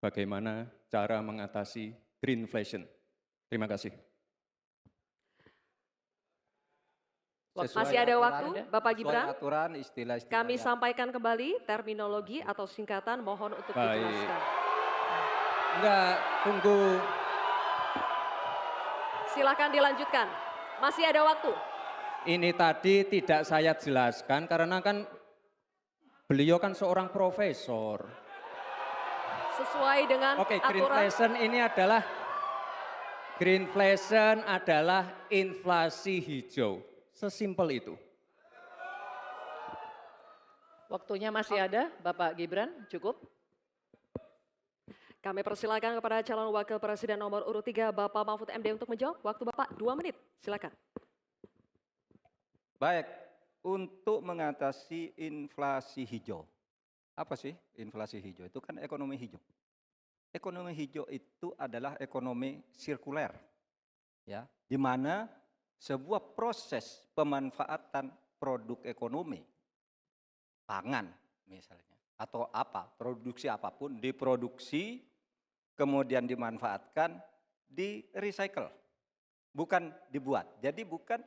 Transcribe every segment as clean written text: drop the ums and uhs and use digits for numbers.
bagaimana cara mengatasi greenflation. Terima kasih. Masih ada waktu, Bapak Gibran. Aturan, istilah-istilah Kami sampaikan kembali terminologi atau singkatan, mohon untuk dijelaskan. Enggak, tunggu. Silakan dilanjutkan. Masih ada waktu. Ini tadi tidak saya jelaskan karena kan beliau kan seorang profesor. Sesuai dengan aturan. Greenflation adalah inflasi hijau. Sesimpel itu. Waktunya masih ada, Bapak Gibran, cukup. Kami persilakan kepada calon wakil presiden nomor urut 3, Bapak Mahfud MD untuk menjawab. Waktu Bapak 2 menit, silakan. Baik, untuk mengatasi inflasi hijau. Apa sih inflasi hijau? Itu kan ekonomi hijau. Ekonomi hijau itu adalah ekonomi sirkuler. Ya, di mana sebuah proses pemanfaatan produk ekonomi, pangan misalnya, atau produksi apapun, diproduksi, kemudian dimanfaatkan, di recycle, bukan dibuat. Jadi bukan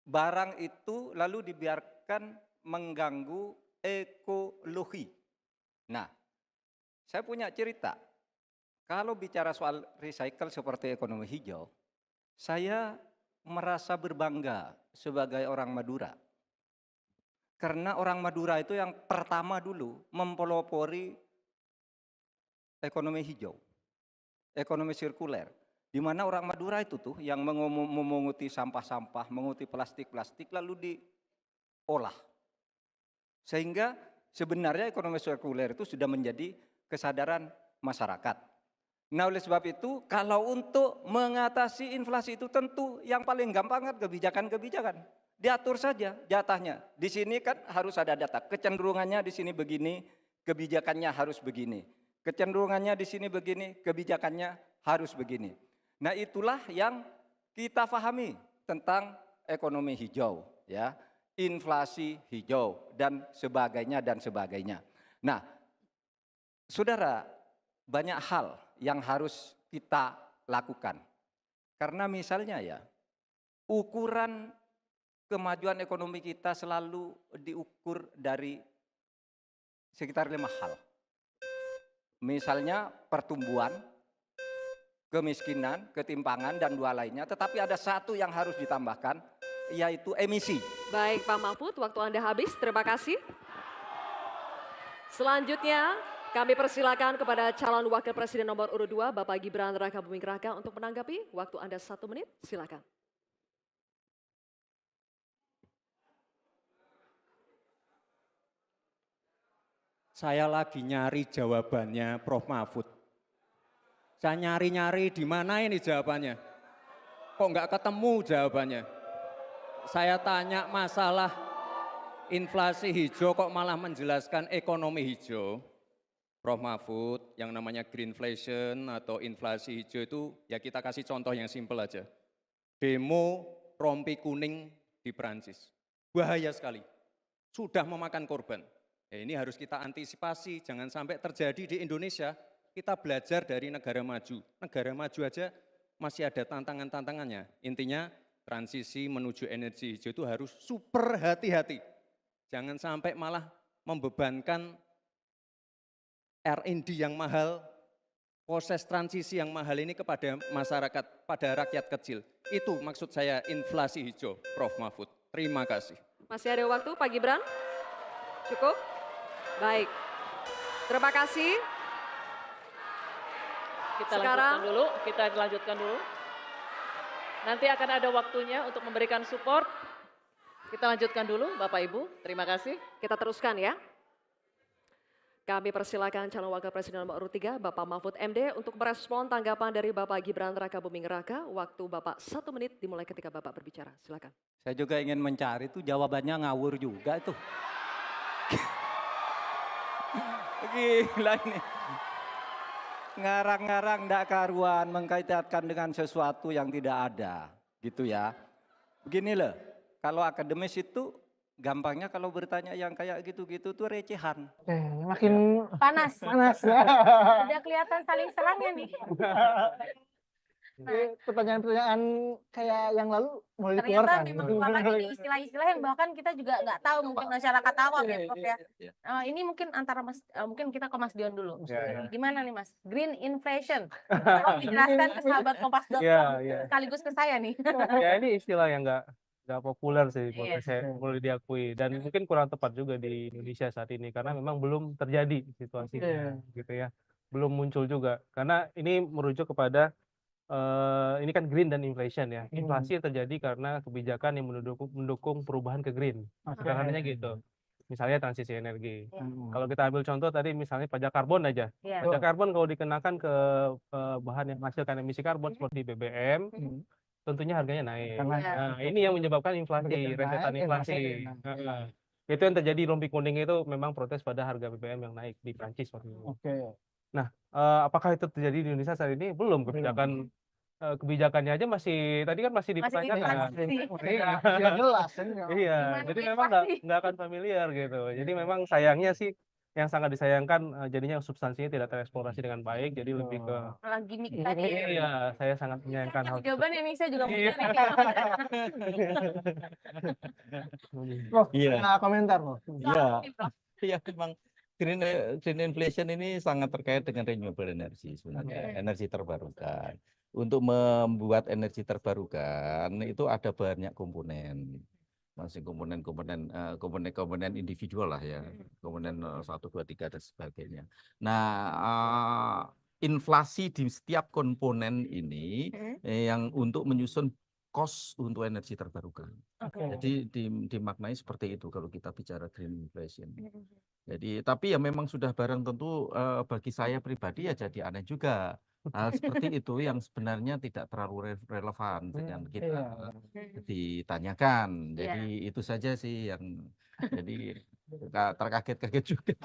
barang itu lalu dibiarkan mengganggu ekologi. Nah, saya punya cerita. Kalau bicara soal recycle seperti ekonomi hijau, saya merasa berbangga sebagai orang Madura. Karena orang Madura itu yang pertama dulu mempelopori ekonomi hijau, ekonomi sirkuler. Di mana orang Madura itu tuh yang memunguti sampah-sampah, menguti plastik-plastik lalu diolah. Sehingga sebenarnya ekonomi sirkuler itu sudah menjadi kesadaran masyarakat. Nah, oleh sebab itu kalau untuk mengatasi inflasi itu tentu yang paling gampang kan kebijakan-kebijakan. Diatur saja jatahnya. Di sini kan harus ada data. Kecenderungannya di sini begini, kebijakannya harus begini. Kecenderungannya di sini begini, kebijakannya harus begini. Nah, itulah yang kita pahami tentang ekonomi hijau, ya, inflasi hijau dan sebagainya dan sebagainya. Nah, saudara, banyak hal yang harus kita lakukan. Karena misalnya ya, ukuran kemajuan ekonomi kita selalu diukur dari sekitar 5 hal. Misalnya pertumbuhan, kemiskinan, ketimpangan, dan 2 lainnya. Tetapi ada 1 yang harus ditambahkan, yaitu emisi. Baik Pak Mahfud, waktu Anda habis. Terima kasih. Selanjutnya kami persilakan kepada calon wakil presiden nomor urut 2, Bapak Gibran Rakabuming Raka untuk menanggapi. Waktu Anda 1 menit, silakan. Saya lagi nyari jawabannya Prof. Mahfud. Saya nyari-nyari di mana ini jawabannya. Kok nggak ketemu jawabannya. Saya tanya masalah inflasi hijau kok malah menjelaskan ekonomi hijau. Prof. Mahfud, yang namanya greenflation atau inflasi hijau itu ya kita kasih contoh yang simpel aja. Demo rompi kuning di Perancis. Bahaya sekali. Sudah memakan korban. Ya, ini harus kita antisipasi, jangan sampai terjadi di Indonesia. Kita belajar dari negara maju. Negara maju aja masih ada tantangan-tantangannya. Intinya transisi menuju energi hijau itu harus super hati-hati. Jangan sampai malah membebankan R&D yang mahal, proses transisi yang mahal ini kepada masyarakat, pada rakyat kecil. Itu maksud saya inflasi hijau, Prof. Mahfud. Terima kasih. Masih ada waktu, Pak Gibran? Cukup? Baik. Terima kasih. Kita lanjutkan dulu. Nanti akan ada waktunya untuk memberikan support. Kita lanjutkan dulu, Bapak Ibu. Terima kasih. Kita teruskan ya. Kami persilakan calon wakil presiden nomor urut 3, Bapak Mahfud MD untuk merespon tanggapan dari Bapak Gibran Rakabuming Raka. Waktu Bapak 1 menit dimulai ketika Bapak berbicara. Silakan. Saya juga ingin mencari itu jawabannya ngawur juga itu. Gila ini. Ngarang-ngarang ndak karuan mengkaitkan dengan sesuatu yang tidak ada, gitu ya. Begini loh, kalau akademis itu gampangnya kalau bertanya yang kayak gitu-gitu tuh recehan. Oke, makin Panas. panas ya. Udah kelihatan saling serangnya nih. Jadi pertanyaan-pertanyaan kayak yang lalu mulai Ternyata dikeluarkan. memang Bapak ini istilah-istilah yang bahkan kita juga nggak tahu mungkin masyarakat awam ya Prof ya. Ini mungkin antara mungkin kita ke Mas Dion dulu. Gimana nih Mas? Green inflation. Tolong dijelaskan ke sahabat Kompas.com sekaligus ke saya nih. Ya ini istilah yang nggak populer sih Iya. saya boleh diakui dan mungkin kurang tepat juga di Indonesia saat ini karena memang belum terjadi situasinya gitu ya, belum muncul juga karena ini merujuk kepada ini kan green dan inflation ya, inflasi yang terjadi karena kebijakan yang mendukung perubahan ke green, sederhananya gitu. Misalnya transisi energi. Kalau kita ambil contoh tadi misalnya pajak karbon aja. Iya. Pajak karbon kalau dikenakan ke bahan yang menghasilkan emisi karbon seperti BBM, tentunya harganya naik. Nah, ini yang menyebabkan inflasi, rentetan inflasi. Itu yang terjadi rompi kuning itu memang protes pada harga BBM yang naik di Prancis waktu itu. Nah, apakah itu terjadi di Indonesia saat ini? Belum. Kebijakannya aja masih tadi kan masih dipertanyakan. Iya jelas. Iya, jadi memang nggak akan familiar gitu. Jadi memang sayangnya sih yang sangat disayangkan jadinya substansinya tidak tereksplorasi dengan baik, jadi lebih ke Malah gimmick tadi ya. iya, saya sangat menyayangkan hal Jawaban ini saya juga Iya. Prof, Iya. komentar Prof. Iya, iya memang green inflation ini sangat terkait dengan renewable energy sebenarnya, energi terbarukan. Untuk membuat energi terbarukan itu ada banyak komponen, masing komponen individual lah ya, komponen 1, 2, 3 dan sebagainya. Nah, inflasi di setiap komponen ini yang untuk menyusun cost untuk energi terbarukan. Jadi dimaknai seperti itu kalau kita bicara green inflation. Jadi tapi ya memang sudah barang tentu bagi saya pribadi ya jadi aneh juga. Hal seperti itu yang sebenarnya tidak terlalu relevan dengan kita ditanyakan. Jadi itu saja sih yang jadi terkaget-kaget juga.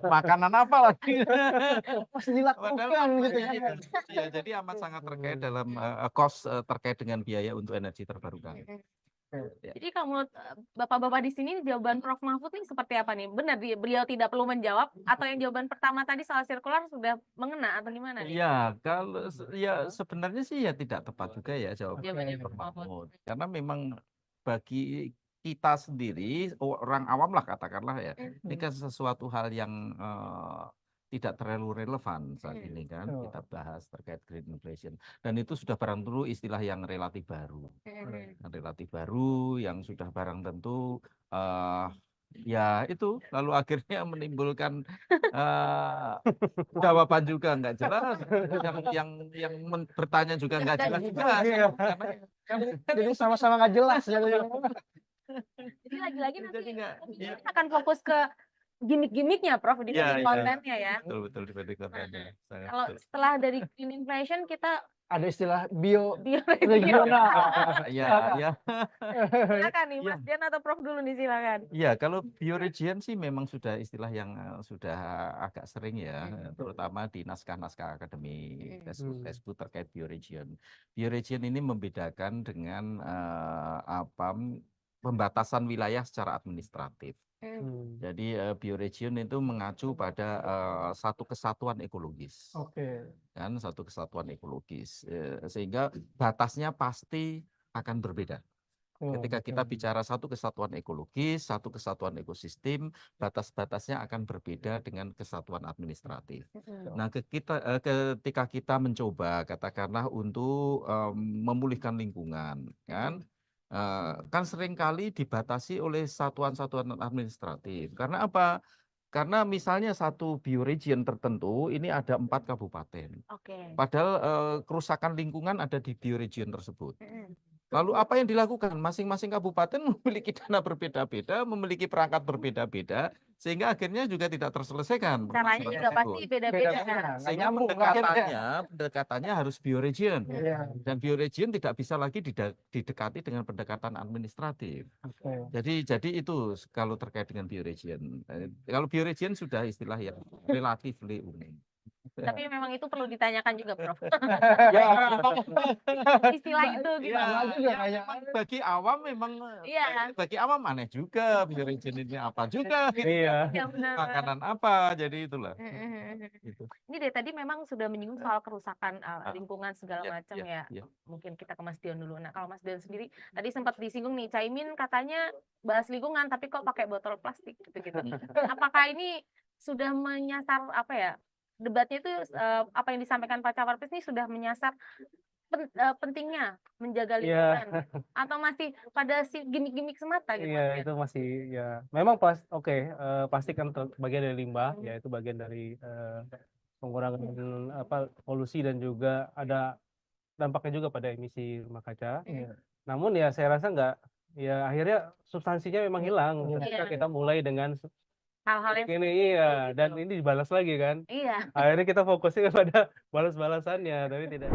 Makanan apa lagi? Masih dilakukan gitu ya. Ya, jadi amat sangat terkait dalam cost terkait dengan biaya untuk energi terbarukan. Ya. Jadi kalau menurut Bapak-bapak di sini jawaban Prof Mahfud nih seperti apa nih? Benar beliau tidak perlu menjawab atau yang jawaban pertama tadi soal sirkular sudah mengena atau gimana nih? Ya, kalau ya sebenarnya sih ya tidak tepat juga ya Jawabannya jawabannya Prof Mahfud. karena memang bagi kita sendiri orang awam lah katakanlah ya, ini kan sesuatu hal yang tidak terlalu relevan saat ini kan kita bahas terkait green inflation dan itu sudah barang tentu istilah yang relatif baru, yang sudah barang tentu ya itu lalu akhirnya menimbulkan jawaban juga nggak jelas, yang bertanya juga nggak jelas juga. Jadi sama-sama nggak jelas. Jadi lagi-lagi nanti kita akan fokus ke gimmick-gimmicknya Prof di kontennya ya. Betul dibanding kontennya. Kalau setelah dari green inflation kita Ada istilah bio regional. Ya. Silakan nih Mas Dian atau Prof dulu nih silakan. Ya, kalau bioregion sih memang sudah istilah yang sudah agak sering ya, terutama di naskah-naskah akademik textbook terkait bioregion. Bioregion ini membedakan dengan pembatasan wilayah secara administratif. Jadi bioregion itu mengacu pada satu kesatuan ekologis. Kan satu kesatuan ekologis. Sehingga batasnya pasti akan berbeda. Ketika kita bicara satu kesatuan ekologis, satu kesatuan ekosistem, batas-batasnya akan berbeda dengan kesatuan administratif. Nah, ketika kita mencoba katakanlah untuk memulihkan lingkungan, kan seringkali dibatasi oleh satuan-satuan administratif. Karena apa? Karena misalnya satu bioregion tertentu ini ada 4 kabupaten. Padahal kerusakan lingkungan ada di bioregion tersebut. Lalu apa yang dilakukan? Masing-masing kabupaten memiliki dana berbeda-beda, memiliki perangkat berbeda-beda, sehingga akhirnya juga tidak terselesaikan. Caranya juga pasti beda-beda. Sehingga pendekatannya harus bioregion. Dan bioregion tidak bisa lagi didekati dengan pendekatan administratif. Jadi itu kalau terkait dengan bioregion. Kalau bioregion sudah istilah yang relatif umum. Tapi memang itu perlu ditanyakan juga, Prof. Ya, Istilah itu gitu. Sama juga ya kayak memang bagi awam memang Iya. bagi awam aneh juga bioregion ini apa juga gitu. Iya. Ya benar. Makanan apa jadi itulah. Gitu. Ini dari tadi memang sudah menyinggung soal kerusakan lingkungan segala Ya, macam ya, ya. ya. Mungkin kita ke Mas Dion dulu. Nah, kalau Mas Dion sendiri tadi sempat disinggung nih, Caimin katanya bahas lingkungan tapi kok pakai botol plastik gitu-gitu. Apakah ini sudah menyasar apa ya? Debatnya itu apa yang disampaikan Pak Cawapres ini sudah menyasar pentingnya menjaga lingkungan atau masih pada si gimmick-gimmick semata gitu? Iya, itu masih ya. Memang plastik kan bagian dari limbah, ya itu bagian dari pengurangan polusi dan juga ada dampaknya juga pada emisi rumah kaca. Namun ya saya rasa ya akhirnya substansinya memang hilang ketika kita mulai dengan Hal-hal yang ini dan ini dibalas lagi kan. iya. Akhirnya kita fokusnya pada balas-balasannya, tapi tidak.